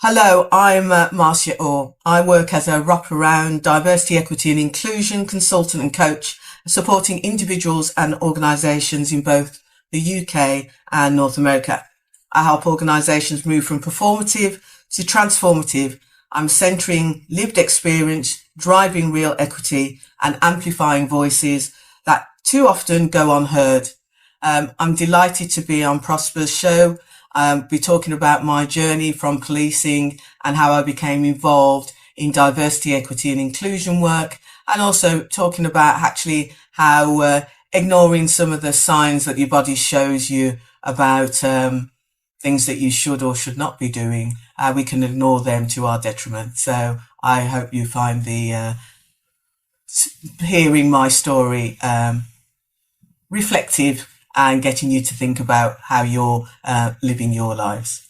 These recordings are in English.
Hello, I'm Marcia Ore. I work as a wraparound diversity, equity and inclusion consultant and coach, supporting individuals and organisations in both the UK and North America. I help organisations move from performative to transformative. I'm centering lived experience, driving real equity and amplifying voices that too often go unheard. I'm delighted to be on Prosper's show. Be talking about my journey from policing and how I became involved in diversity, equity and inclusion work, and also talking about actually how ignoring some of the signs that your body shows you about things that you should or should not be doing, we can ignore them to our detriment. So I hope you find the hearing my story reflective and getting you to think about how you're living your lives.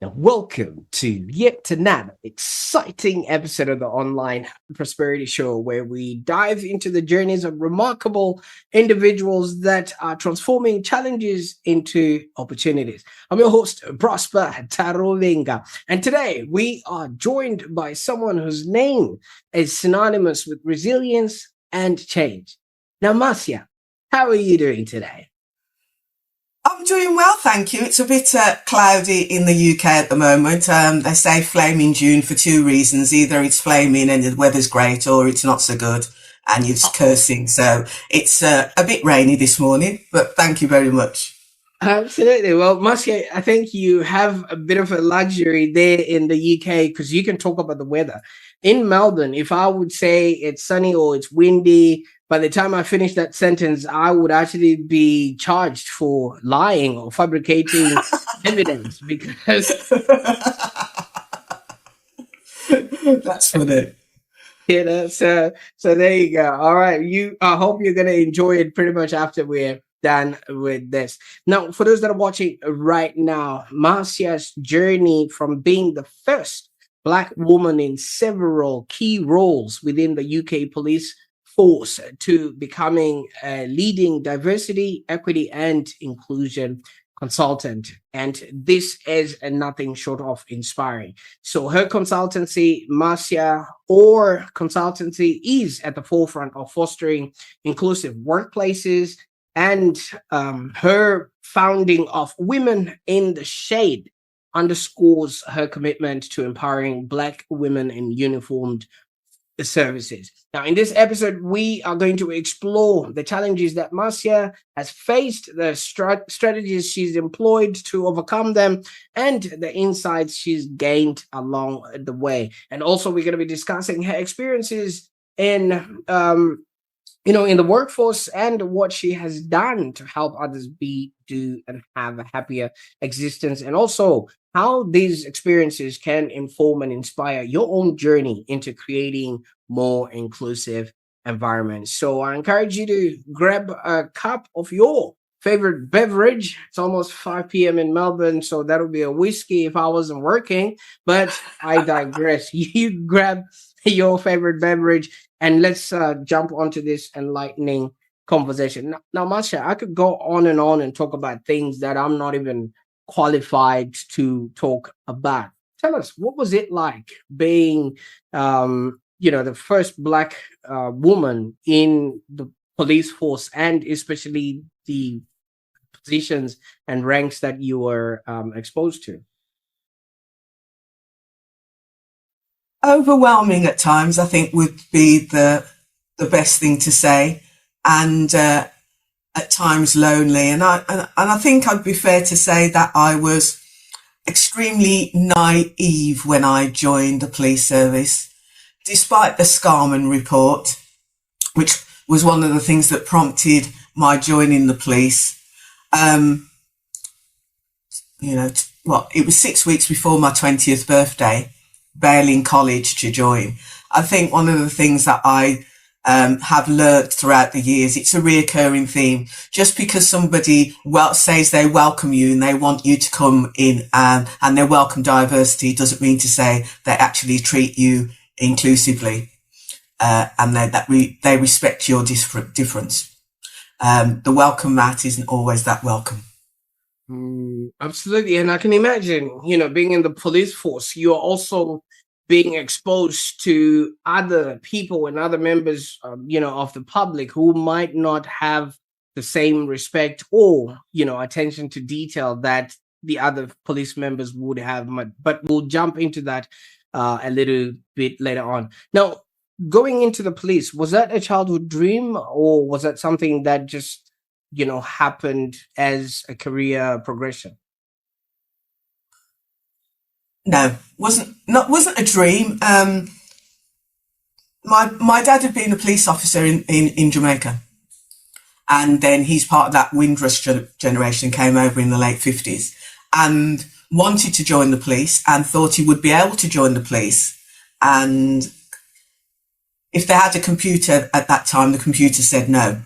Now, welcome to yet another exciting episode of the Online Prosperity Show, where we dive into the journeys of remarkable individuals that are transforming challenges into opportunities. I'm your host, Prosper Tarolinga, and today we are joined by someone whose name is synonymous with resilience and change. Now, Marcia, how are you doing today? I'm doing well, thank you. It's a bit cloudy in the UK at the moment. They say flaming June for two reasons. Either it's flaming and the weather's great, or it's not so good and you're cursing. So it's a bit rainy this morning, but thank you very much. Absolutely. Well, Marcia, I think you have a bit of a luxury there in the UK because you can talk about the weather. In Melbourne, if I would say it's sunny or it's windy, by the time I finish that sentence, I would actually be charged for lying or fabricating evidence because that's funny. So there you go. All right. I hope you're going to enjoy it pretty much after we're done with this. Now, for those that are watching right now, Marcia's journey from being the first Black woman in several key roles within the UK police force to becoming a leading diversity, equity, and inclusion consultant. And this is nothing short of inspiring. So her consultancy, Marcia Ore Consultancy, is at the forefront of fostering inclusive workplaces, and her founding of Women in the Shade underscores her commitment to empowering Black women in uniformed services. Now, in this episode, we are going to explore the challenges that Marcia has faced, the strategies she's employed to overcome them, and the insights she's gained along the way. And also, we're going to be discussing her experiences in in the workforce and what she has done to help others be, do, and have a happier existence, and also how these experiences can inform and inspire your own journey into creating more inclusive environments. So I encourage you to grab a cup of your favorite beverage. It's almost 5 p.m. in Melbourne, so that would be a whiskey if I wasn't working, but I digress. You grab your favorite beverage and let's jump onto this enlightening conversation. Now, Marcia, I could go on and talk about things that I'm not even qualified to talk about. Tell us, what was it like being, the first Black woman in the police force, and especially the positions and ranks that you were exposed to? Overwhelming at times, I think, would be the best thing to say, and at times lonely. And I think I'd be fair to say that I was extremely naive when I joined the police service, despite the Scarman report, which was one of the things that prompted my joining the police. It was 6 weeks before my 20th birthday, bailing college to join. I think one of the things that I have learnt throughout the years. It's a reoccurring theme. Just because somebody says they welcome you and they want you to come in and they welcome diversity doesn't mean to say they actually treat you inclusively, and they respect your difference. The welcome mat isn't always that welcome. Absolutely. And I can imagine, being in the police force, you're also being exposed to other people and other members, of the public who might not have the same respect or, attention to detail that the other police members would have. But we'll jump into that a little bit later on. Now, going into the police, was that a childhood dream, or was that something that just happened as a career progression? No, wasn't a dream. My dad had been a police officer in Jamaica, and then he's part of that Windrush generation, came over in the late 50s and wanted to join the police and thought he would be able to join the police. And if they had a computer at that time, the computer said no.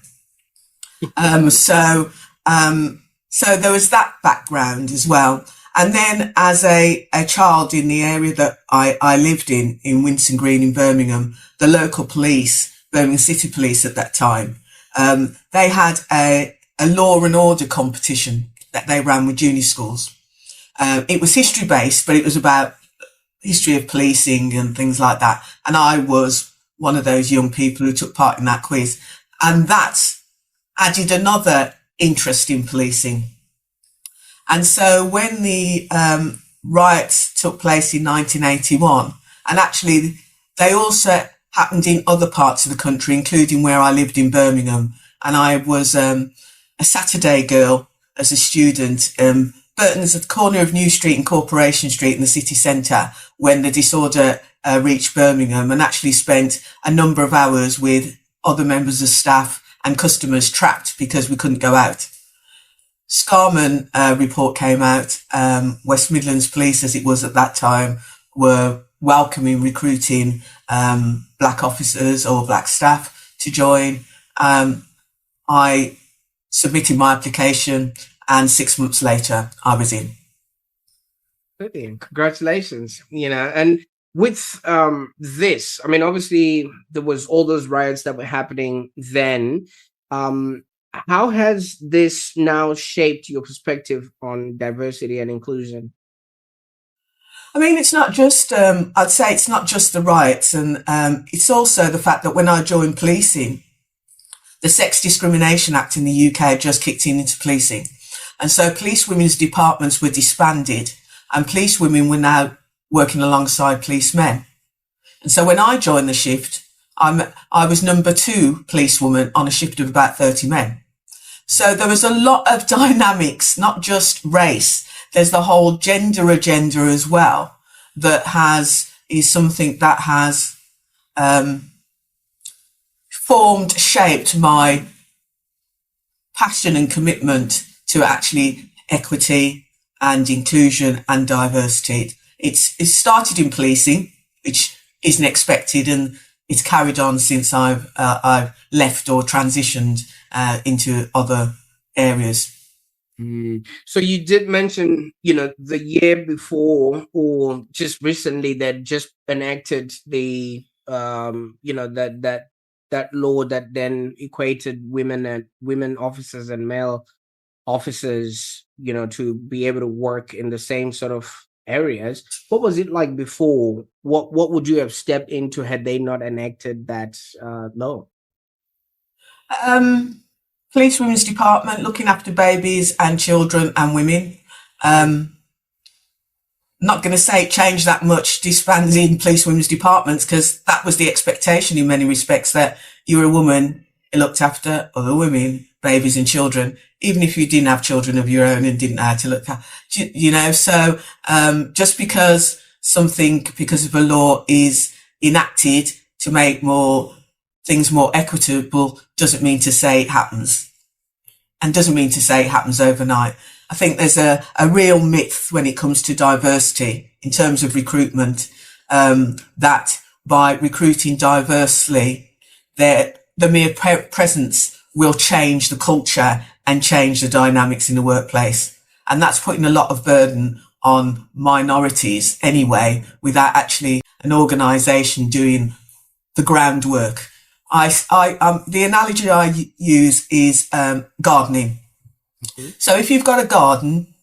So there was that background as well. And then as a child in the area that I lived in Winson Green in Birmingham, the local police, Birmingham City Police at that time, they had a law and order competition that they ran with junior schools. It was history based, but it was about history of policing and things like that. And I was one of those young people who took part in that quiz. And that added another interest in policing. And so when the riots took place in 1981, and actually they also happened in other parts of the country, including where I lived in Birmingham, and I was a Saturday girl as a student. Burton's at the corner of New Street and Corporation Street in the city centre when the disorder reached Birmingham, and actually spent a number of hours with other members of staff and customers trapped because we couldn't go out. Scarman report came out. West Midlands Police, as it was at that time, were welcoming, recruiting black officers or black staff to join. I submitted my application, and 6 months later, I was in. Brilliant. Congratulations. And with this, I mean, obviously there was all those riots that were happening then. How has this now shaped your perspective on diversity and inclusion? I mean, it's not just, I'd say it's not just the riots, and it's also the fact that when I joined policing, the Sex Discrimination Act in the UK just kicked into policing. And so police women's departments were disbanded, and police women were now working alongside policemen. And so when I joined the shift, I was number 2 policewoman on a shift of about 30 men. So there was a lot of dynamics, not just race. There's the whole gender agenda as well that is something that has shaped my passion and commitment to actually equity and inclusion and diversity. It started in policing, which isn't expected, and it's carried on since I've left or transitioned into other areas. So you did mention, the year before or just recently that just enacted the, that law that then equated women officers and male officers, to be able to work in the same sort of areas. What was it like before? What would you have stepped into had they not enacted that law? Police Women's Department, looking after babies and children and women. Not going to say it changed that much, disbanding police women's departments, because that was the expectation in many respects, that you were a woman who looked after other women, babies and children, even if you didn't have children of your own and didn't know how to look after, so just because of a law is enacted to make things more equitable doesn't mean to say it happens, and doesn't mean to say it happens overnight. I think there's a real myth when it comes to diversity in terms of recruitment, that by recruiting diversely, that the mere presence will change the culture and change the dynamics in the workplace. And that's putting a lot of burden on minorities anyway, without actually an organisation doing the groundwork. The analogy I use is gardening. Mm-hmm. So if you've got a garden,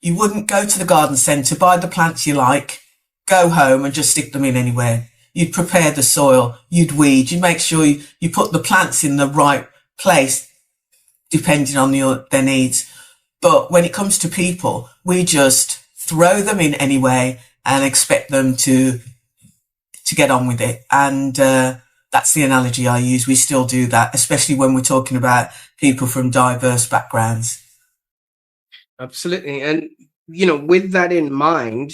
you wouldn't go to the garden centre, buy the plants you like, go home and just stick them in anywhere. You'd prepare the soil, you'd weed, you'd make sure you put the plants in the right place, depending on their needs. But when it comes to people, we just throw them in anyway and expect them to get on with it. And that's the analogy I use. We still do that, especially when we're talking about people from diverse backgrounds. Absolutely. And, with that in mind,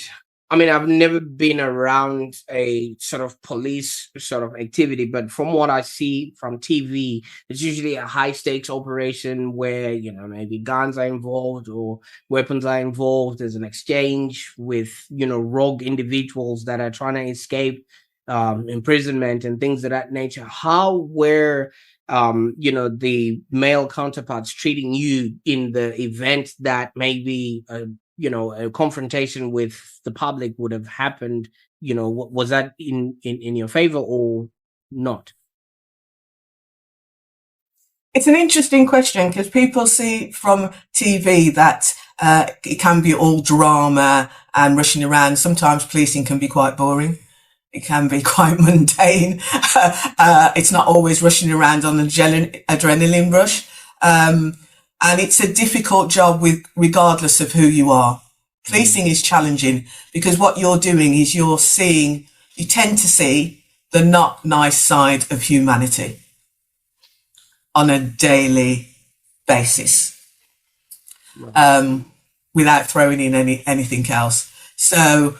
I mean, I've never been around a sort of police sort of activity, but from what I see from TV, it's usually a high stakes operation where, maybe guns are involved or weapons are involved. There's an exchange with, rogue individuals that are trying to escape imprisonment and things of that nature. How were the male counterparts treating you in the event that maybe a confrontation with the public would have happened? Was that in your favor or not? It's an interesting question because people see from TV that it can be all drama and rushing around. Sometimes policing can be quite boring. It can be quite mundane. It's not always rushing around on an adrenaline rush. And it's a difficult job regardless of who you are. Policing is challenging because what you're doing is you tend to see the not nice side of humanity on a daily basis, without throwing in anything else. So,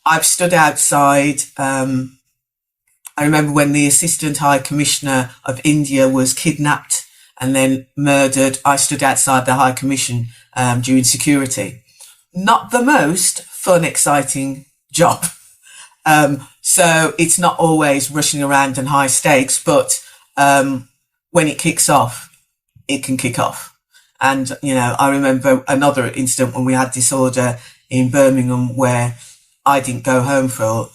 I've stood outside. I remember when the Assistant High Commissioner of India was kidnapped and then murdered. I stood outside the High Commission doing security. Not the most fun, exciting job. So it's not always rushing around and high stakes, but when it kicks off, it can kick off. And, I remember another incident when we had disorder in Birmingham where I didn't go home for a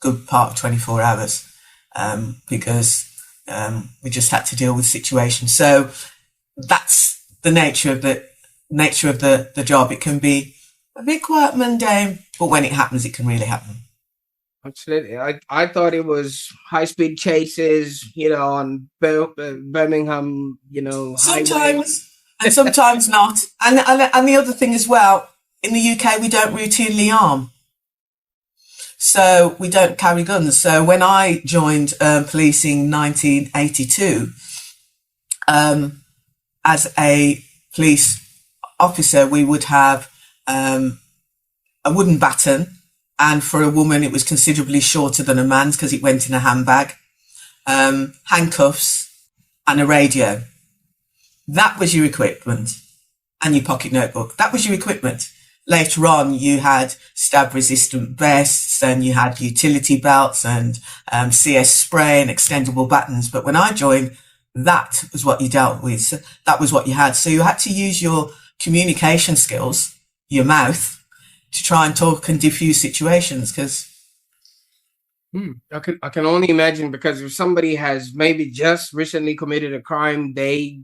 good part of 24 hours because we just had to deal with situations. So that's the nature of the job. It can be a bit quite mundane, but when it happens, it can really happen. Absolutely. I thought it was high speed chases, on Birmingham, Sometimes, highway. and sometimes not. And the other thing as well, in the UK, we don't routinely arm. So we don't carry guns. So when I joined policing in 1982, as a police officer, we would have a wooden baton. And for a woman, it was considerably shorter than a man's because it went in a handbag, handcuffs and a radio. That was your equipment, and your pocket notebook. That was your equipment. Later on, you had stab-resistant vests and you had utility belts and CS spray and extendable batons. But when I joined, that was what you dealt with. So that was what you had. So you had to use your communication skills, your mouth, to try and talk and diffuse situations. Because I can only imagine, because if somebody has maybe just recently committed a crime, they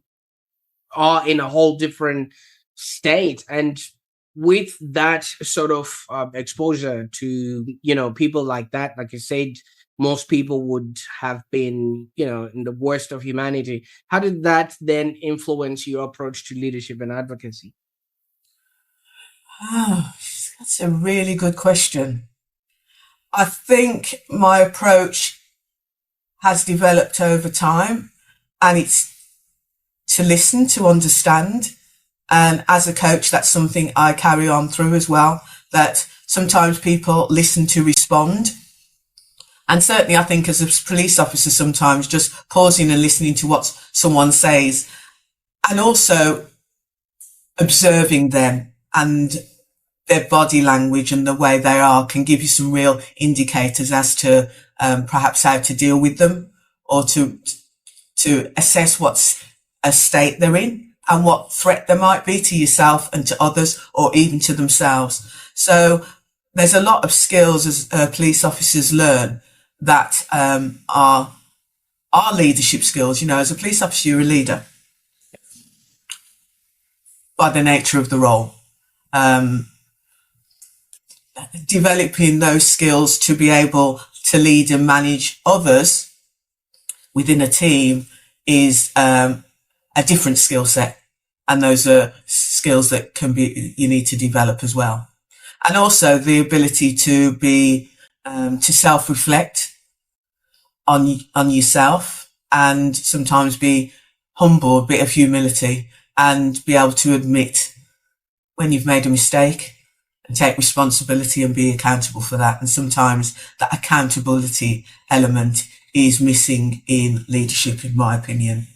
are in a whole different state. And with that sort of exposure to people like that, like you said, most people would have been in the worst of humanity. How did that then influence your approach to leadership and advocacy? Oh, that's a really good question. I think my approach has developed over time, and it's to listen, to understand. And as a coach, that's something I carry on through as well, that sometimes people listen to respond. And certainly I think as a police officer, sometimes just pausing and listening to what someone says, and also observing them and their body language and the way they are can give you some real indicators as to perhaps how to deal with them, or to to assess what's a state they're in and what threat there might be to yourself and to others or even to themselves. So there's a lot of skills as police officers learn that are leadership skills. As a police officer, you're a leader by the nature of the role. Developing those skills to be able to lead and manage others within a team is a different skill set. And those are skills that you need to develop as well. And also the ability to be, to self-reflect on yourself and sometimes be humble, a bit of humility, and be able to admit when you've made a mistake and take responsibility and be accountable for that. And sometimes that accountability element is missing in leadership, in my opinion.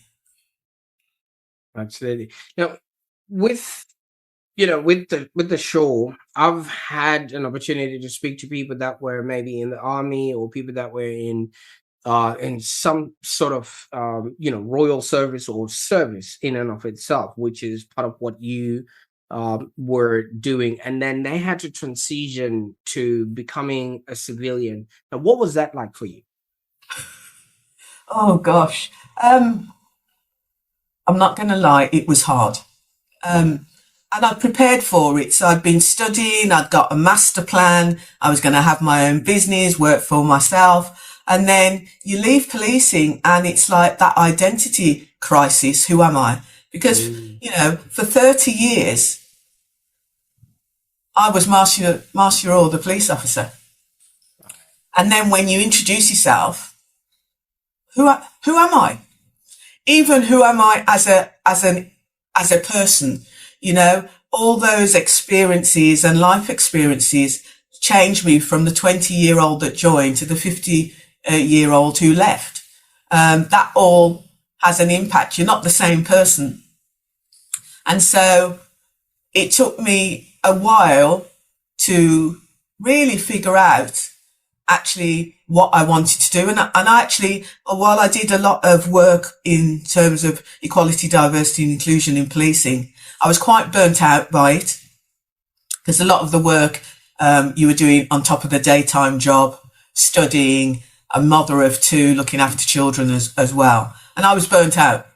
Absolutely. Now, with the show, I've had an opportunity to speak to people that were maybe in the army or people that were in some sort of royal service or service in and of itself, which is part of what you were doing, and then they had to transition to becoming a civilian. Now, what was that like for you? Oh gosh, I'm not going to lie, it was hard. And I'd prepared for it. So I'd been studying, I'd got a master plan, I was going to have my own business, work for myself. And then you leave policing and it's like that identity crisis. Who am I? Because, for 30 years, I was Marcia Ore, the police officer. And then when you introduce yourself, who am I? Even who am I as a person? All those experiences and life experiences changed me from the 20-year-old that joined to the 50-year-old who left. That all has an impact. You're not the same person. And so it took me a while to really figure out actually what I wanted to do. And I actually, while I did a lot of work in terms of equality, diversity and inclusion in policing, I was quite burnt out by it because a lot of the work you were doing on top of the daytime job, studying, a mother of two, looking after children as well. And I was burnt out.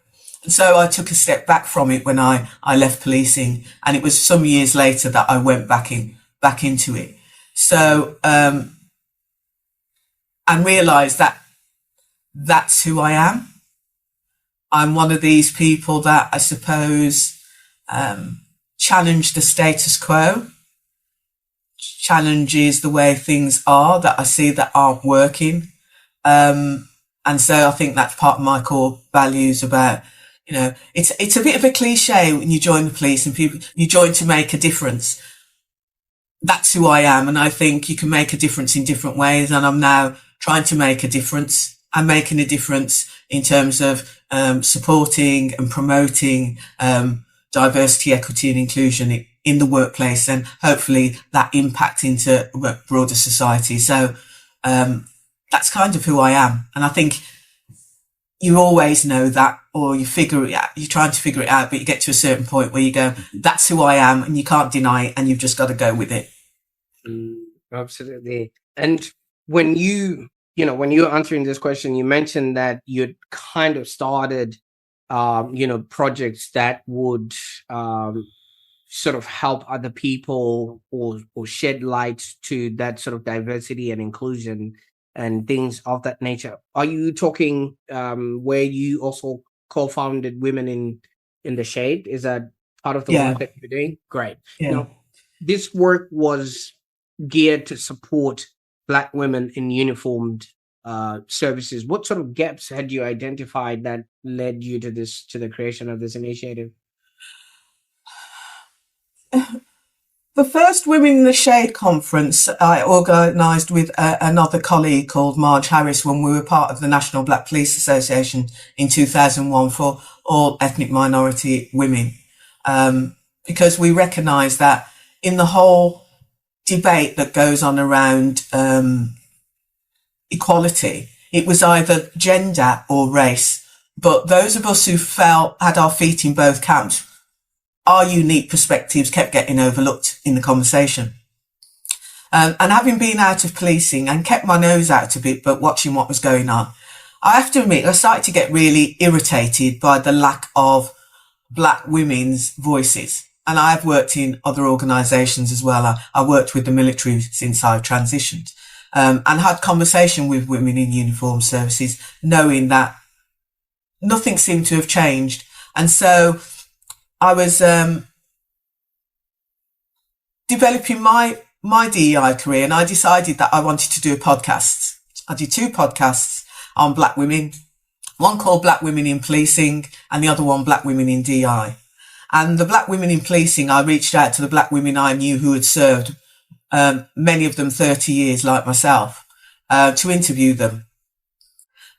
And so I took a step back from it when I left policing. And it was some years later that I went back into it. So, and realised that that's who I am. I'm one of these people that I suppose challenge the status quo, challenges the way things are that I see that aren't working. And so I think that's part of my core values about, it's a bit of a cliche when you join the police and you join to make a difference. That's who I am. And I think you can make a difference in different ways. And I'm now trying to make a difference. I'm making a difference in terms of supporting and promoting diversity, equity and inclusion in the workplace, and hopefully that impact into broader society. So that's kind of who I am. And I think you always know that, or you figure it out, you're trying to figure it out, but you get to a certain point where you go, that's who I am, and you can't deny it, and you've just got to go with it. Absolutely. And when when you were answering this question, you mentioned that you'd kind of started, projects that would sort of help other people or shed light to that sort of diversity and inclusion and things of that nature. Are you talking where you also co-founded Women in the Shade? Is that part of the work that you're doing? Great. Yeah. Now, this work was geared to support Black women in uniformed services. What sort of gaps had you identified that led you to the creation of this initiative? The first Women in the Shade conference I organised with another colleague called Marge Harris when we were part of the National Black Police Association in 2001 for all ethnic minority women. Because we recognise that in the whole debate that goes on around equality, it was either gender or race But those of us who had our feet in both camps, our unique perspectives kept getting overlooked in the conversation. And having been out of policing and kept my nose out a bit, but watching what was going on, I have to admit, I started to get really irritated by the lack of black women's voices. And I've worked in other organisations as well. I worked with the military since I transitioned, and had conversation with women in uniformed services, knowing that nothing seemed to have changed. And so I was developing my DEI career, and I decided that I wanted to do a podcast. I did 2 podcasts on black women, one called Black Women in Policing and the other one Black Women in DEI. And the black women in policing, I reached out to the black women I knew who had served, many of them 30 years like myself, to interview them,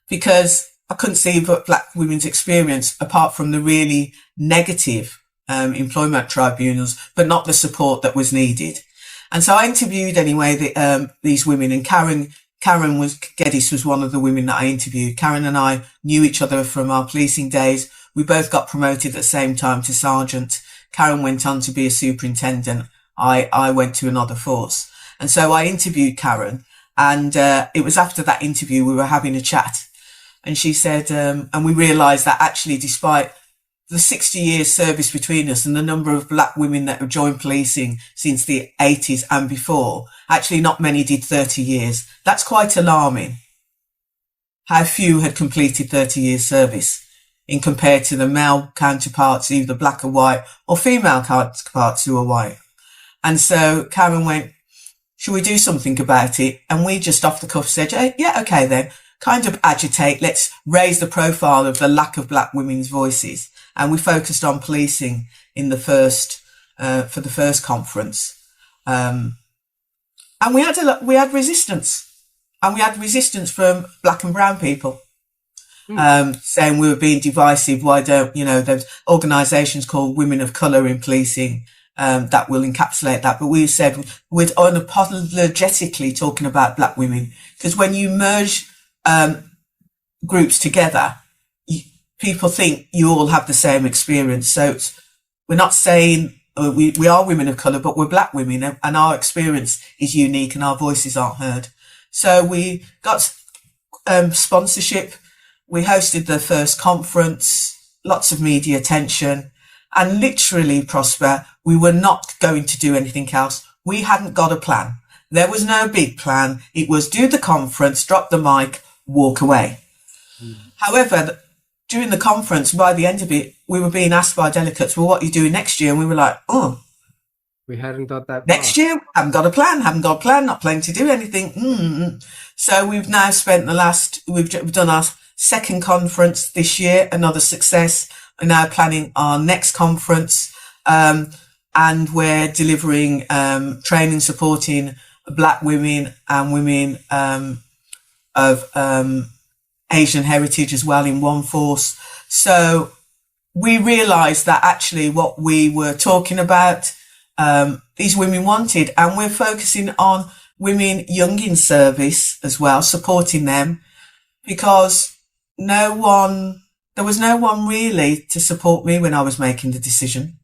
because I couldn't see black women's experience apart from the really negative employment tribunals, but not the support that was needed. And so I interviewed anyway these women, and Karen Geddes was one of the women that I interviewed. Karen and I knew each other from our policing days. We both got promoted at the same time to sergeant. Karen went on to be a superintendent. I went to another force. And so I interviewed Karen, and it was after that interview we were having a chat. And she said, and we realised that actually, despite the 60 years service between us and the number of black women that have joined policing since the 80s and before, actually not many did 30 years. That's quite alarming. How few had completed 30 years service in compared to the male counterparts, either black or white, or female counterparts who are white. And so Karen went, should we do something about it? And we just off the cuff said, yeah, okay then. Kind of agitate. Let's raise the profile of the lack of black women's voices. And we focused on policing in the first, for the first conference. And we had resistance, and we had resistance from black and brown people, saying we were being divisive. Why don't, there's organisations called Women of Colour in Policing, that will encapsulate that. But we said we're unapologetically talking about black women, because when you merge groups together, people think you all have the same experience. So we're not saying we are women of colour, but we're black women, and our experience is unique and our voices aren't heard. So we got sponsorship. We hosted the first conference, lots of media attention, and literally, Prosper, we were not going to do anything else. We hadn't got a plan. There was no big plan. It was do the conference, drop the mic, walk away. However, during the conference, by the end of it, we were being asked by delegates, well, what are you doing next year? And we were like, we hadn't thought that next year, haven't got a plan, not planning to do anything. So we've now spent we've done our second conference this year, another success. We're now planning our next conference, and we're delivering training supporting black women and women of Asian heritage as well in one force. So we realised that actually what we were talking about, these women wanted, and we're focusing on women young in service as well, supporting them, because there was no one really to support me when I was making the decision.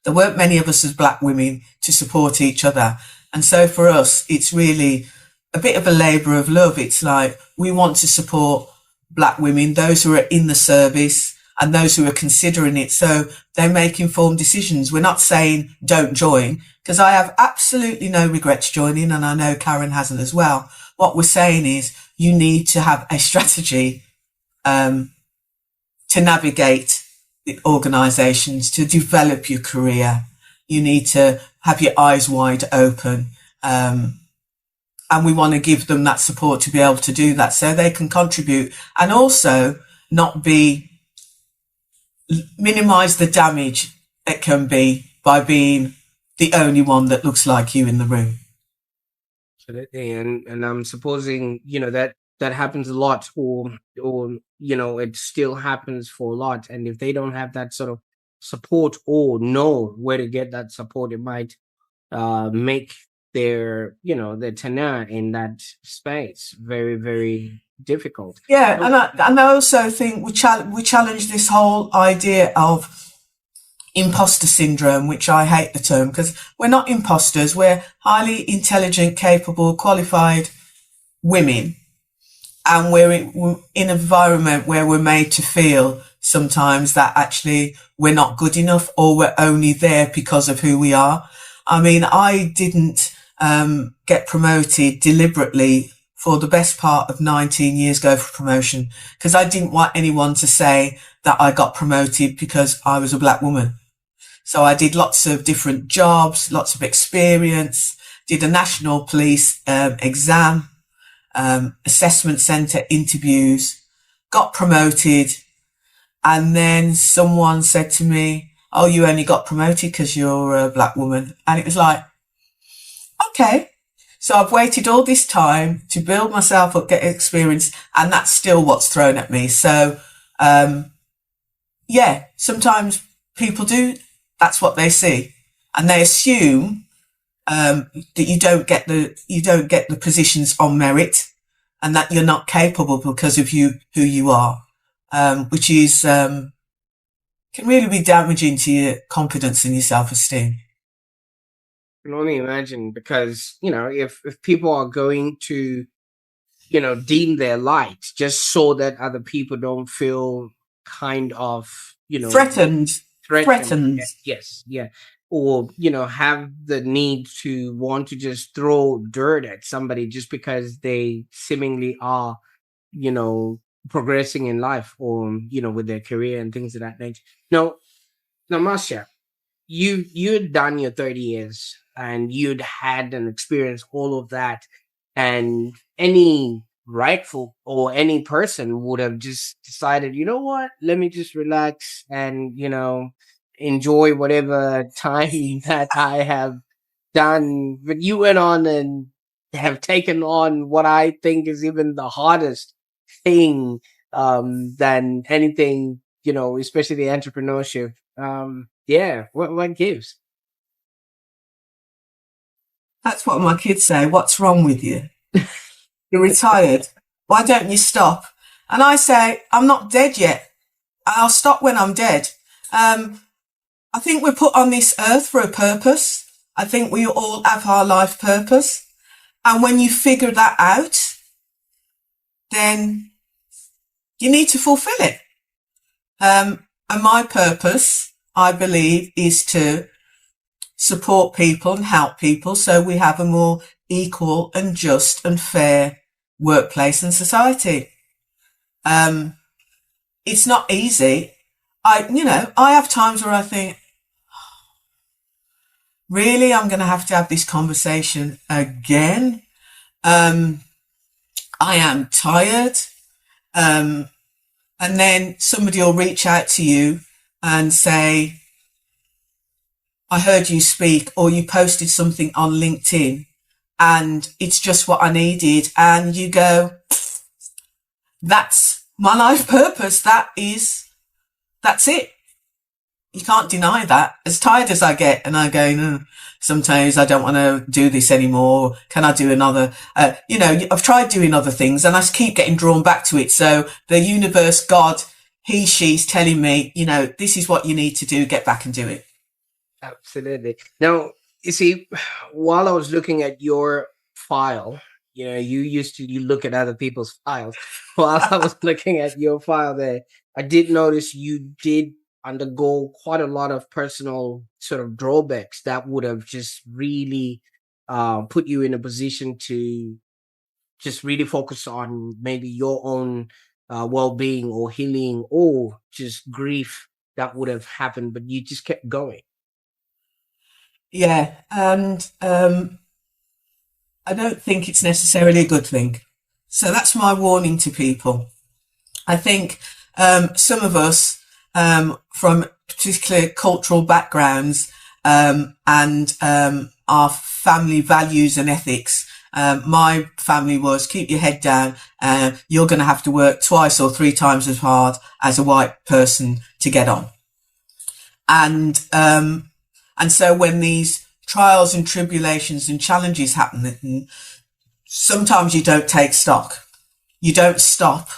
There weren't many of us as black women to support each other. And so for us, it's really a bit of a labour of love. It's like we want to support black women, those who are in the service and those who are considering it, so they make informed decisions. We're not saying don't join, because I have absolutely no regrets joining, and I know Karen hasn't as well. What we're saying is you need to have a strategy to navigate the organisations, to develop your career. You need to have your eyes wide open. And we want to give them that support to be able to do that so they can contribute, and also not minimise the damage it can be by being the only one that looks like you in the room. Absolutely. And I'm supposing, that happens a lot, or it still happens for a lot. And if they don't have that sort of support or know where to get that support, it might make their tenure in that space very, very difficult. Yeah, So, and I also think we challenge this whole idea of imposter syndrome, which I hate the term, because we're not imposters. We're highly intelligent, capable, qualified women, and we're in an environment where we're made to feel sometimes that actually we're not good enough, or we're only there because of who we are. I mean, I didn't get promoted deliberately for the best part of 19 years ago for promotion, because I didn't want anyone to say that I got promoted because I was a black woman. So I did lots of different jobs, lots of experience, did a national police exam, assessment centre interviews, got promoted. And then someone said to me, oh, you only got promoted because you're a black woman. And it was like, okay. So I've waited all this time to build myself up, get experience, and that's still what's thrown at me. So, yeah, sometimes people do. That's what they see, and they assume that you don't get the positions on merit, and that you're not capable because of who you are, which is can really be damaging to your confidence and your self-esteem. I can only imagine, because if people are going to dim their light just so that other people don't feel kind of Threatened, threatened. threatened. Yes, yeah. Or have the need to want to just throw dirt at somebody just because they seemingly are progressing in life, or with their career and things of that nature. Now, Marcia, you'd done your 30 years and you'd had an experience all of that, and any rightful or any person would have just decided, you know what, let me just relax and enjoy whatever time that I have done. But you went on and have taken on what I think is even the hardest thing, than anything, especially the entrepreneurship. Yeah, what gives? That's what my kids say. What's wrong with you? You're retired. Why don't you stop? And I say, I'm not dead yet. I'll stop when I'm dead. I think we're put on this earth for a purpose. I think we all have our life purpose. And when you figure that out, then you need to fulfill it. And my purpose, I believe, is to support people and help people so we have a more equal and just and fair workplace and society. It's not easy. I have times where I think, really, I'm going to have this conversation again. I am tired. And then somebody will reach out to you and say, I heard you speak, or you posted something on LinkedIn and it's just what I needed. And you go, that's my life purpose. That's it. You can't deny that. As tired as I get, and I go, no, sometimes I don't want to do this anymore. Can I do another? I've tried doing other things and I keep getting drawn back to it. So the universe, God, she's telling me, this is what you need to do. Get back and do it. Absolutely. Now, you see, while I was looking at your file, you look at other people's files. While I was looking at your file there, I did notice you did undergo quite a lot of personal sort of drawbacks that would have just really put you in a position to just really focus on maybe your own well-being or healing, or just grief that would have happened, but you just kept going. Yeah, and I don't think it's necessarily a good thing. So that's my warning to people. I think some of us from particular cultural backgrounds and our family values and ethics. My family was keep your head down. You're going to have to work twice or three times as hard as a white person to get on. And so when these trials and tribulations and challenges happen, sometimes you don't take stock. You don't stop.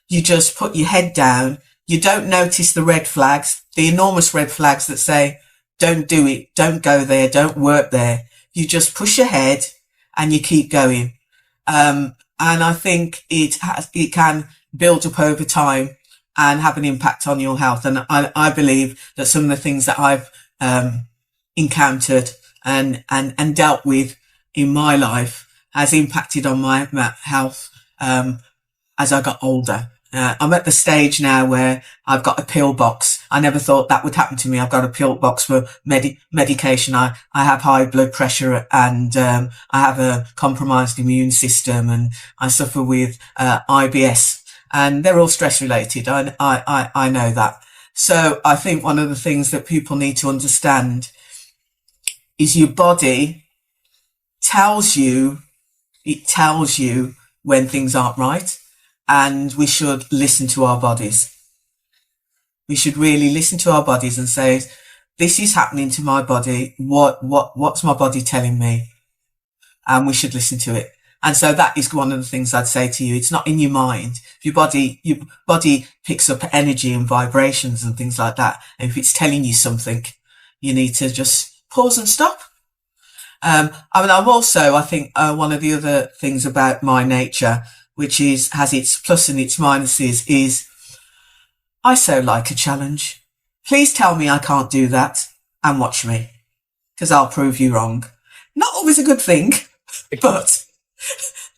You just put your head down. You don't notice the red flags, the enormous red flags that say, don't do it, don't go there, don't work there. You just push ahead and you keep going. And I think it can build up over time and have an impact on your health. And I believe that some of the things that I've encountered and dealt with in my life has impacted on my health as I got older. I'm at the stage now where I've got a pill box. I never thought that would happen to me. I've got a pill box for medication. I have high blood pressure and I have a compromised immune system, and I suffer with IBS, and they're all stress related. I know that. So I think one of the things that people need to understand is your body tells you when things aren't right. And we should listen to our bodies. We should really listen to our bodies and say, this is happening to my body. What's my body telling me? And we should listen to it. And so that is one of the things I'd say to you. It's not in your mind. Your body picks up energy and vibrations and things like that. And if it's telling you something, you need to just pause and stop. I think one of the other things about my nature, which has its plus and its minuses, is I so like a challenge. Please tell me I can't do that and watch me, because I'll prove you wrong. Not always a good thing, but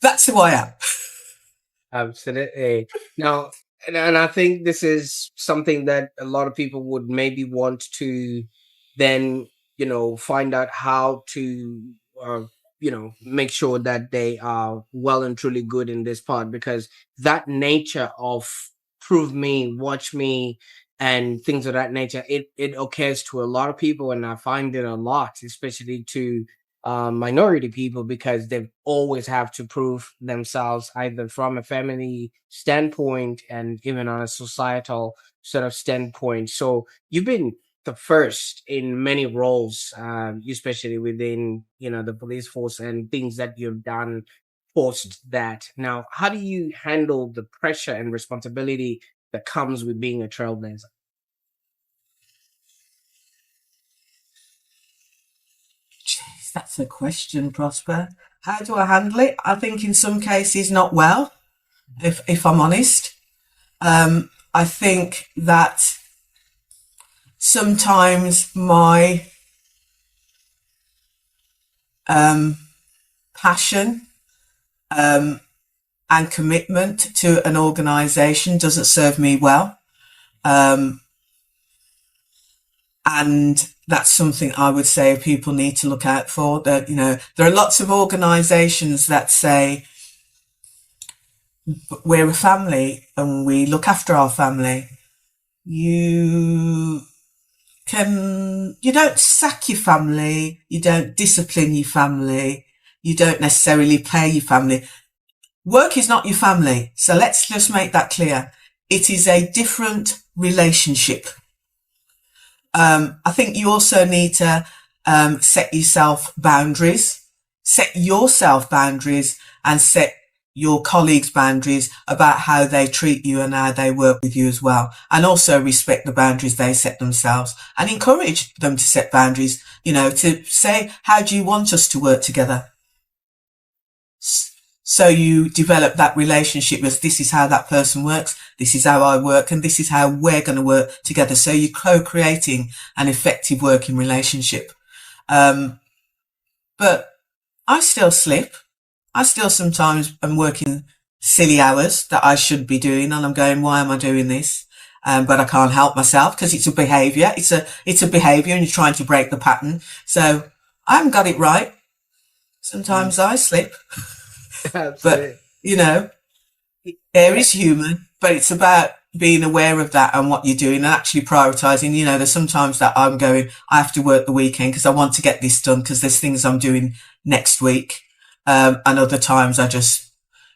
that's who I am. Absolutely. Now, and I think this is something that a lot of people would maybe want to then, find out how to, make sure that they are well and truly good in this part, because that nature of prove me, watch me, and things of that nature, it occurs to a lot of people. And I find it a lot, especially to minority people, because they always have to prove themselves either from a family standpoint and even on a societal sort of standpoint. So you've been the first in many roles, especially within the police force, and things that you've done post that. Now, how do you handle the pressure and responsibility that comes with being a trailblazer? Jeez, that's a question, Prosper. How do I handle it? I think in some cases not well, if I'm honest. I think that sometimes my passion and commitment to an organisation doesn't serve me well. And that's something I would say people need to look out for. That, there are lots of organisations that say we're a family and we look after our family. You don't sack your family, you don't discipline your family, you don't necessarily pay your family. Work is not your family. So let's just make that clear. It is a different relationship. I think you also need to set yourself boundaries and set your colleagues' boundaries about how they treat you and how they work with you as well. And also respect the boundaries they set themselves and encourage them to set boundaries, to say, how do you want us to work together? So you develop that relationship as this is how that person works, this is how I work, and this is how we're going to work together. So you're co-creating an effective working relationship. But I still slip. I still sometimes am working silly hours that I should be doing, and I'm going, why am I doing this? But I can't help myself because it's a behaviour. It's a behaviour, and you're trying to break the pattern. So I haven't got it right. Sometimes I slip. But, air is human, but it's about being aware of that and what you're doing and actually prioritising. There's sometimes that I'm going, I have to work the weekend because I want to get this done because there's things I'm doing next week. And other times I just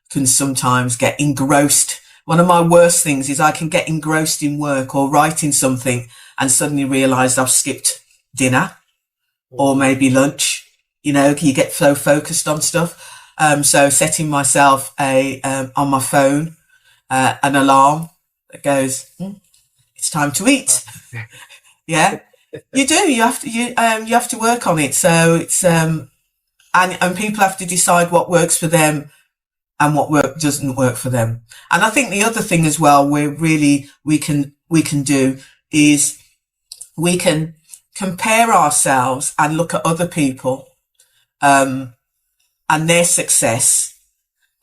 can sometimes get engrossed. One of my worst things is I can get engrossed in work or writing something and suddenly realise I've skipped dinner or maybe lunch. You get so focused on stuff. So setting myself on my phone, an alarm that goes, it's time to eat. Yeah, you do. You have to work on it. So it's, and people have to decide what works for them and what doesn't work for them. And I think the other thing as well, we can do is we can compare ourselves and look at other people, and their success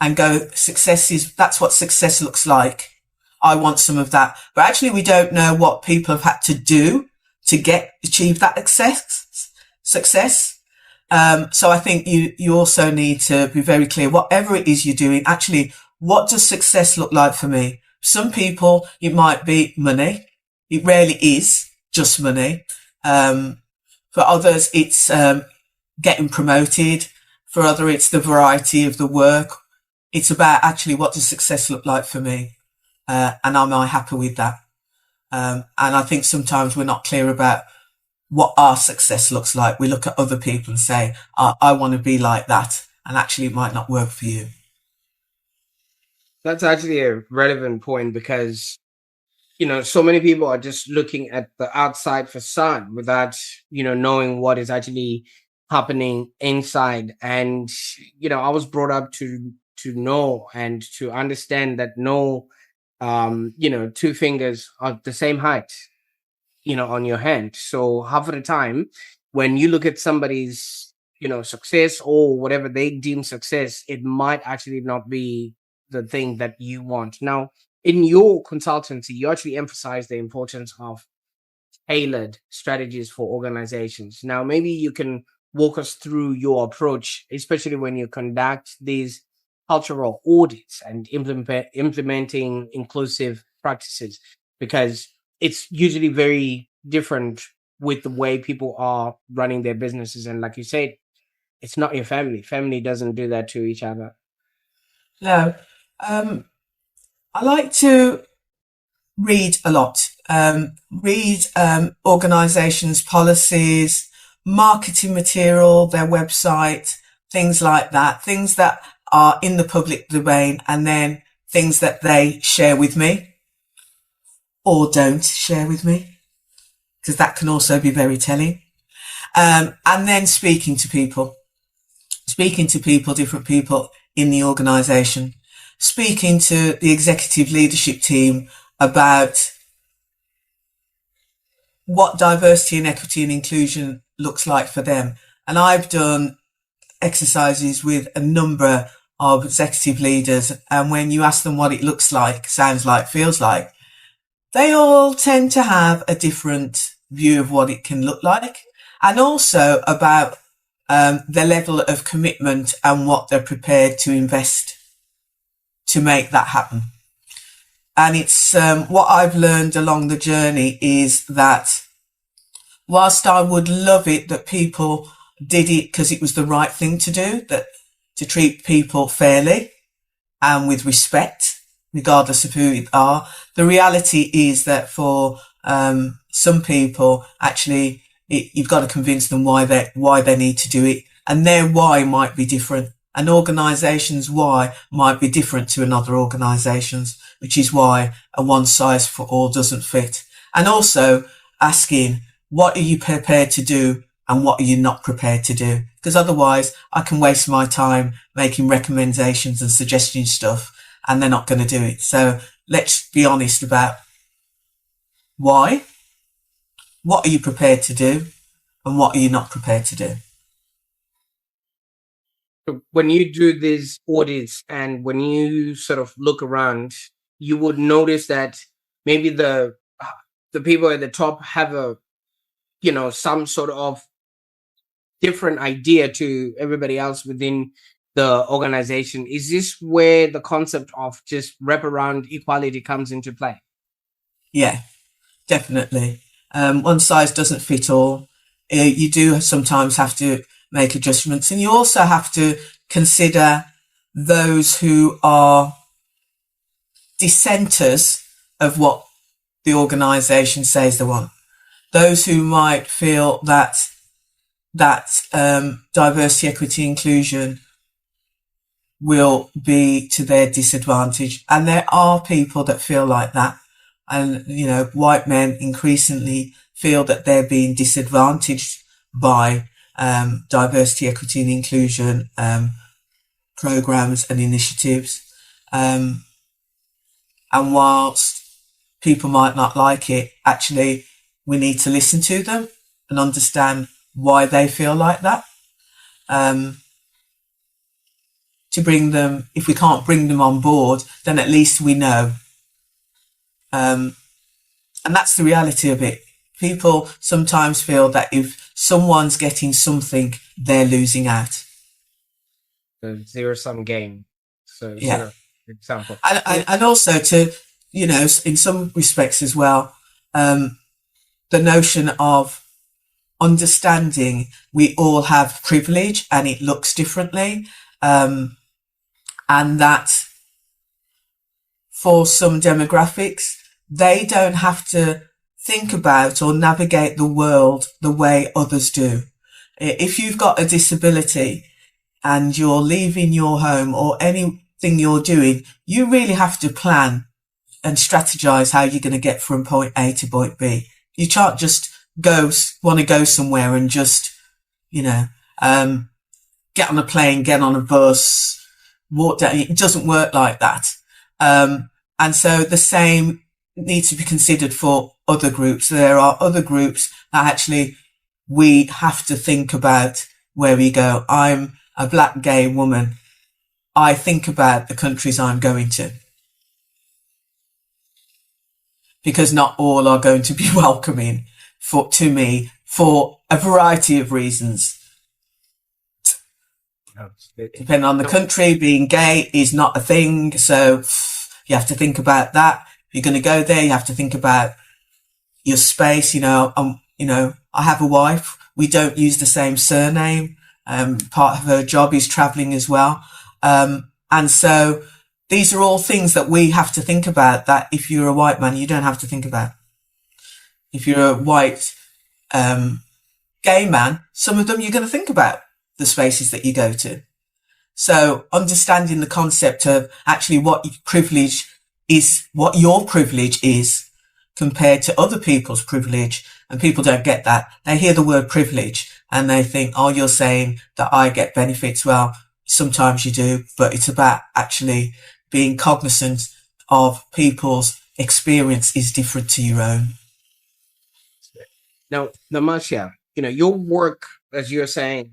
and go, that's what success looks like. I want some of that. But actually we don't know what people have had to do to achieve that success. So I think you also need to be very clear, whatever it is you're doing, actually, what does success look like for me? Some people, it might be money. It rarely is just money. For others, it's, getting promoted. For others, it's the variety of the work. It's about actually, what does success look like for me? And am I happy with that? And I think sometimes we're not clear about what our success looks like. We look at other people and say, I want to be like that. And actually it might not work for you. That's actually a relevant point because, so many people are just looking at the outside facade without, knowing what is actually happening inside. And, I was brought up to know and to understand that two fingers are the same height, on your hand. So half of the time when you look at somebody's, success or whatever they deem success, it might actually not be the thing that you want. Now, in your consultancy, you actually emphasize the importance of tailored strategies for organizations. Now, maybe you can walk us through your approach, especially when you conduct these cultural audits and implementing inclusive practices, because it's usually very different with the way people are running their businesses. And like you said, it's not your family. Family doesn't do that to each other. No. I like to read a lot. Read organizations' policies, marketing material, their website, things like that, things that are in the public domain, and then things that they share with me or don't share with me, because that can also be very telling. And then speaking to people, different people in the organization, speaking to the executive leadership team about what diversity and equity and inclusion looks like for them. And I've done exercises with a number of executive leaders, and when you ask them what it looks like, sounds like, feels like, they all tend to have a different view of what it can look like, and also about the level of commitment and what they're prepared to invest to make that happen. And it's what I've learned along the journey is that whilst I would love it that people did it because it was the right thing to do, that to treat people fairly and with respect, regardless of who they are, the reality is that for some people, actually, you've got to convince them why they need to do it, and their why might be different. An organisation's why might be different to another organisation's, which is why a one size for all doesn't fit. And also asking, what are you prepared to do and what are you not prepared to do? Because otherwise I can waste my time making recommendations and suggesting stuff and they're not going to do it. So let's be honest about why, what are you prepared to do, and what are you not prepared to do? When you do these audits and when you sort of look around, you would notice that maybe the people at the top have a, some sort of different idea to everybody else within the organization. Is this where the concept of just wraparound equality comes into play? Yeah, definitely. One size doesn't fit all. You do sometimes have to make adjustments, and you also have to consider those who are dissenters of what the organisation says they want. Those who might feel that diversity, equity, inclusion will be to their disadvantage. And there are people that feel like that. And, white men increasingly feel that they're being disadvantaged by diversity, equity and inclusion programs and initiatives. And whilst people might not like it, actually, we need to listen to them and understand why they feel like that. To bring them, if we can't bring them on board, then at least we know. And that's the reality of it. People sometimes feel that if someone's getting something, they're losing out. The zero-sum game. So, Yeah. Example. And also to, in some respects as well, the notion of understanding we all have privilege and it looks differently. And that for some demographics, they don't have to think about or navigate the world the way others do. If you've got a disability and you're leaving your home or anything you're doing, you really have to plan and strategize how you're going to get from point A to point B. You can't just want to go somewhere and just, get on a plane, get on a bus, walk down. It doesn't work like that. And so the same needs to be considered for other groups. There are other groups that actually we have to think about where we go. I'm a black gay woman. I think about the countries I'm going to, because not all are going to be welcoming to me for a variety of reasons. Depending on the country, being gay is not a thing. So you have to think about that. If you're going to go there, you have to think about your space. I have a wife. We don't use the same surname. Part of her job is traveling as well. And so these are all things that we have to think about that if you're a white man, you don't have to think about. If you're a white, gay man, some of them you're going to think about the spaces that you go to. So understanding the concept of actually what your privilege is compared to other people's privilege. And people don't get that. They hear the word privilege and they think, oh, you're saying that I get benefits. Well, sometimes you do, but it's about actually being cognizant of people's experience is different to your own. Now, Marcia, your work, as you're saying,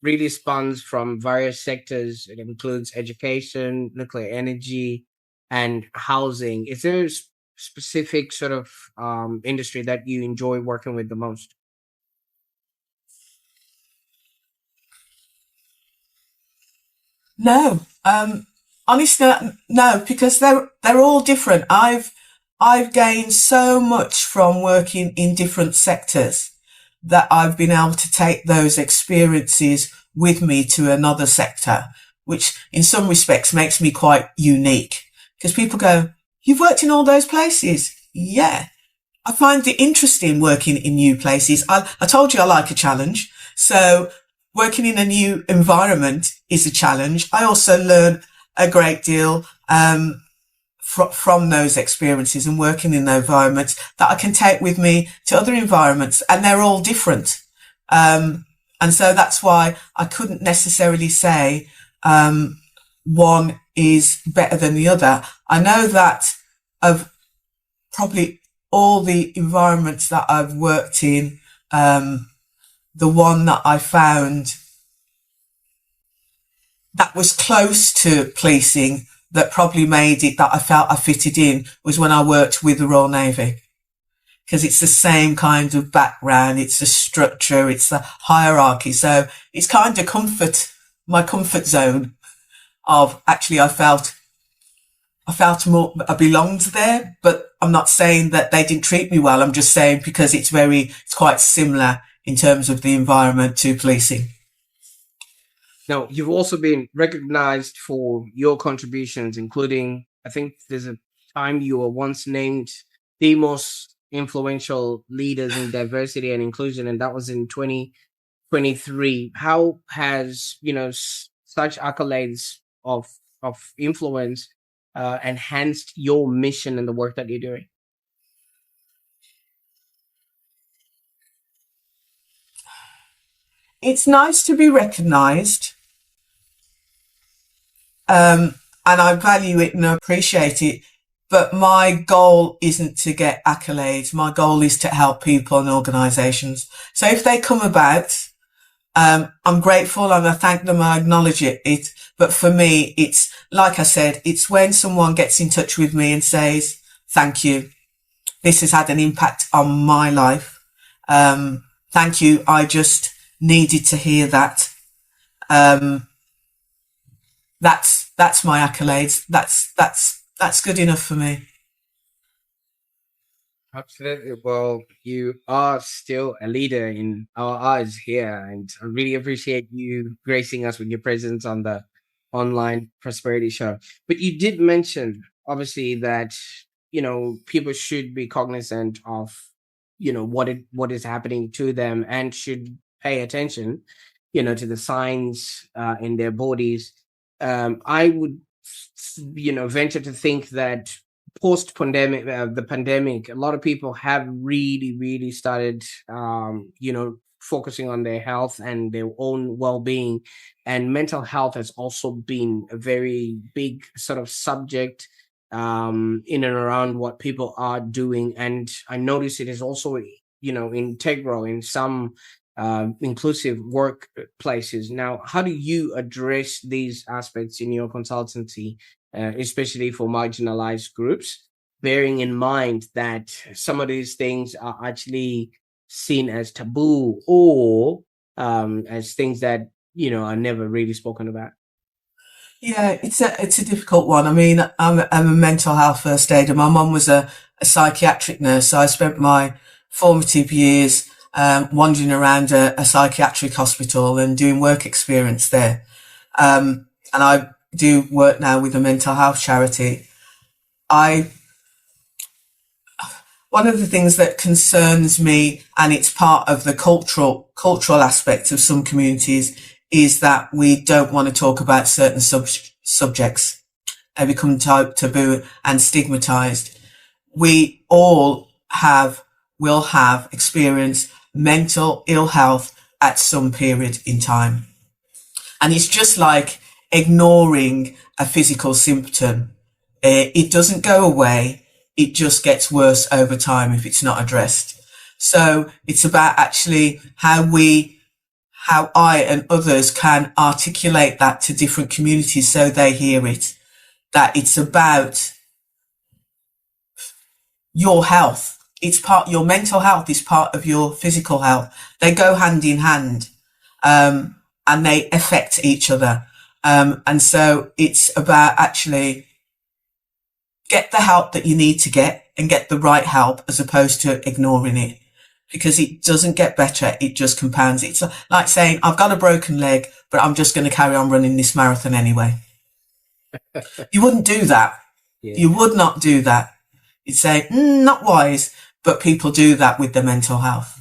really spans from various sectors. It includes education, nuclear energy, and housing. Is there a specific sort of industry that you enjoy working with the most? No, honestly, no, because they're all different. I've gained so much from working in different sectors that I've been able to take those experiences with me to another sector, which in some respects makes me quite unique, because people go, you've worked in all those places? Yeah. I find it interesting working in new places. I told you I like a challenge. So working in a new environment is a challenge. I also learn a great deal from those experiences and working in those environments that I can take with me to other environments, and they're all different. And so that's why I couldn't necessarily say one is better than the other. I know that of probably all the environments that I've worked in, the one that I found that was close to policing, that probably made it that I felt I fitted in, was when I worked with the Royal Navy. Because it's the same kind of background, it's the structure, it's the hierarchy. So it's kind of my comfort zone of actually I felt more, I belonged there, but I'm not saying that they didn't treat me well. I'm just saying because it's quite similar in terms of the environment to policing. Now, you've also been recognized for your contributions, including, I think there's a time you were once named the most influential leaders in diversity and inclusion, and that was in 2023. How has, such accolades of influence enhanced your mission and the work that you're doing? It's nice to be recognised, and I value it and I appreciate it. But my goal isn't to get accolades. My goal is to help people and organisations. So if they come about, I'm grateful and I thank them. I acknowledge it. But for me, it's like I said, it's when someone gets in touch with me and says, thank you. This has had an impact on my life. Thank you. I just needed to hear that. That's my accolades. That's good enough for me. Absolutely. Well, you are still a leader in our eyes here, and I really appreciate you gracing us with your presence on the online prosperity show. But you did mention, obviously, that people should be cognizant of what is happening to them and should pay attention, to the signs in their bodies. I would, venture to think that post pandemic, the pandemic, a lot of people have really, really started, focusing on their health and their own well being. And mental health has also been a very big sort of subject in and around what people are doing. And I notice it is also, integral in some inclusive workplaces. Now, how do you address these aspects in your consultancy, especially for marginalized groups, bearing in mind that some of these things are actually seen as taboo or as things that are never really spoken about? Yeah, it's a difficult one. I mean, I'm a mental health first aider. My mum was a psychiatric nurse, so I spent my formative years wandering around a psychiatric hospital and doing work experience there. And I do work now with a mental health charity. I One of the things that concerns me, and it's part of the cultural aspect of some communities, is that we don't want to talk about certain subjects. They become taboo and stigmatized. We all will have experienced mental ill health at some period in time. And it's just like ignoring a physical symptom. It doesn't go away. It just gets worse over time if it's not addressed. So it's about actually how I and others can articulate that to different communities so they hear it, that it's about your health. Your mental health is part of your physical health. They go hand in hand, and they affect each other. And so it's about actually get the help that you need to get and get the right help as opposed to ignoring it, because it doesn't get better. It just compounds. It's like saying, I've got a broken leg, but I'm just going to carry on running this marathon anyway. You wouldn't do that. Yeah. You would not do that. You'd say, not wise, but people do that with their mental health.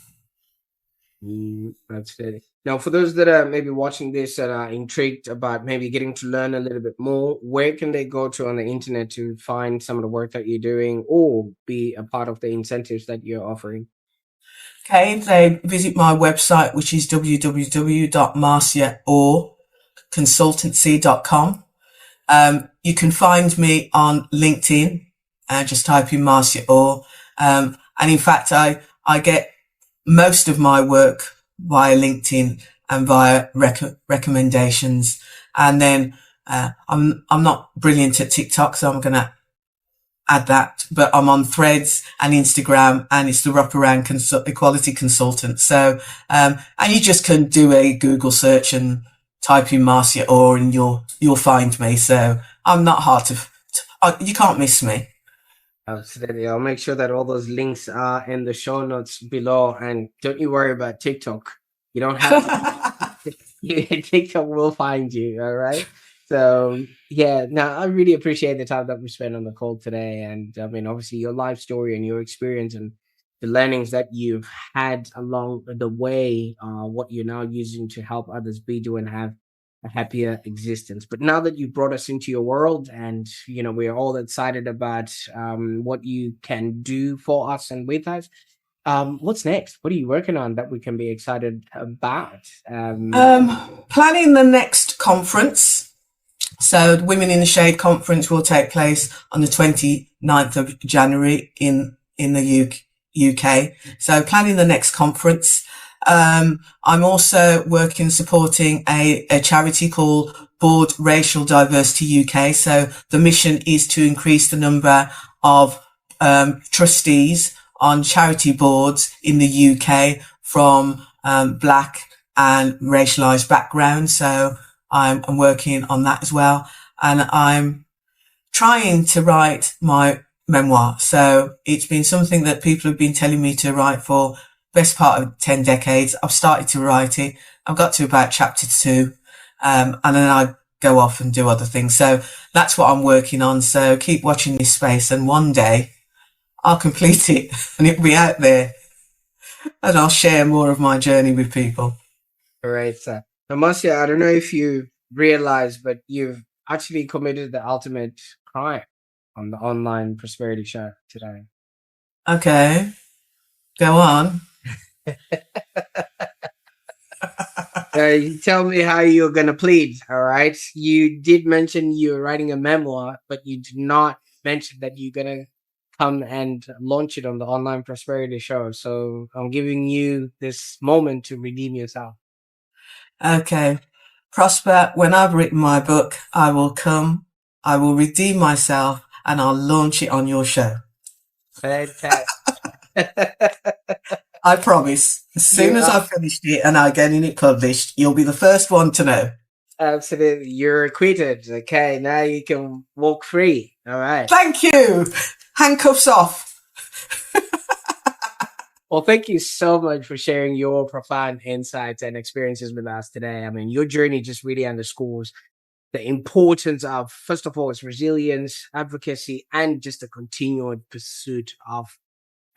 That's it. Now, for those that are maybe watching this and are intrigued about maybe getting to learn a little bit more, where can they go to on the internet to find some of the work that you're doing or be a part of the incentives that you're offering? Okay, they visit my website, which is www.marciaoreconsultancy.com. You can find me on LinkedIn. Just type in Marcia Ore. And in fact, I get most of my work via LinkedIn and via recommendations. And then I'm not brilliant at TikTok, so I'm going to add that. But I'm on Threads and Instagram, and it's the Wraparound Equality Consultant. So and you just can do a Google search and type in Marcia Ore, and you'll find me. So I'm not hard to you can't miss me. Absolutely. I'll make sure that all those links are in the show notes below. And don't you worry about TikTok. You don't have TikTok will find you. All right. So yeah, now I really appreciate the time that we spent on the call today. And I mean, obviously your life story and your experience and the learnings that you've had along the way, what you're now using to help others be, do, and have. a happier existence. But now that you brought us into your world, and we're all excited about what you can do for us and with us, what's next? What are you working on that we can be excited about? Planning the next conference. So the Women in the Shade conference will take place on the 29th of January in the UK. So planning the next conference. I'm also supporting a charity called Board Racial Diversity UK. So the mission is to increase the number of trustees on charity boards in the UK from black and racialized backgrounds. So I'm working on that as well. And I'm trying to write my memoir. So it's been something that people have been telling me to write for best part of 10 decades. I've started to write it. I've got to about chapter 2. And then I go off and do other things. So that's what I'm working on. So keep watching this space, and one day I'll complete it and it'll be out there, and I'll share more of my journey with people. All right, sir. Now, Marcia, I don't know if you realize, but you've actually committed the ultimate crime on the online prosperity show today. Okay. Go on. You tell me how you're going to plead, all right? You did mention you're writing a memoir, but you did not mention that you're going to come and launch it on the online prosperity show. So I'm giving you this moment to redeem yourself. Okay. Prosper, when I've written my book, I will come, I will redeem myself, and I'll launch it on your show. Fantastic. I promise. As soon as I've finished it and I get it published, you'll be the first one to know. Absolutely. You're acquitted. Okay, now you can walk free. All right. Thank you. Handcuffs off. Well, thank you so much for sharing your profound insights and experiences with us today. I mean, your journey just really underscores the importance of, first of all, its resilience, advocacy, and just a continued pursuit of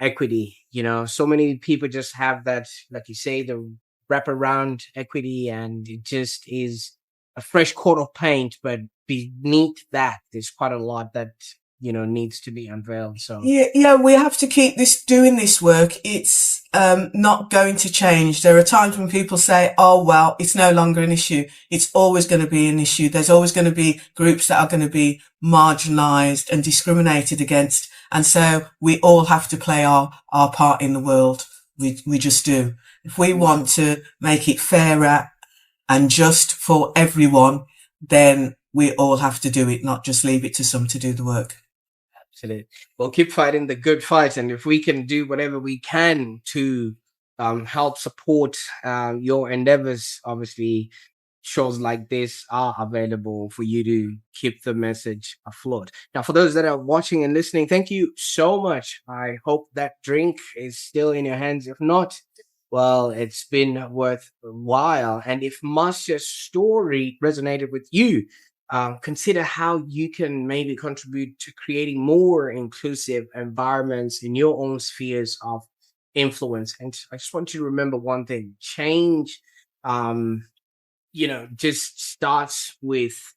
equity. So many people just have that, like you say, the wraparound equity, and it just is a fresh coat of paint. But beneath that, there's quite a lot that needs to be unveiled. So yeah, we have to keep doing this work. It's not going to change. There are times when people say, oh, well, it's no longer an issue. It's always going to be an issue. There's always going to be groups that are going to be marginalized and discriminated against. And so we all have to play our part in the world. We just do. If we want to make it fairer and just for everyone, then we all have to do it, not just leave it to some to do the work. Absolutely. We'll keep fighting the good fight. And if we can do whatever we can to help support your endeavors, obviously, shows like this are available for you to keep the message afloat. Now, for those that are watching and listening, thank you so much. I hope that drink is still in your hands. If not, well, it's been worthwhile. And if Marcia's story resonated with you, consider how you can maybe contribute to creating more inclusive environments in your own spheres of influence. And I just want you to remember one thing: change, just starts with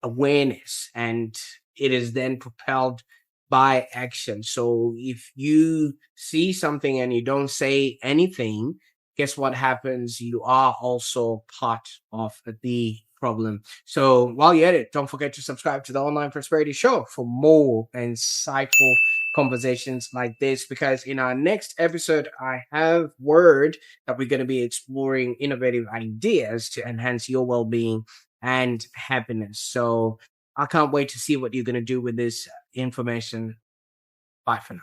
awareness, and it is then propelled by action. So if you see something and you don't say anything, guess what happens? You are also part of the problem. So while you're at it, don't forget to subscribe to the Online Prosperity Show for more insightful conversations like this, because in our next episode, I have word that we're going to be exploring innovative ideas to enhance your well-being and happiness. So I can't wait to see what you're going to do with this information. Bye for now.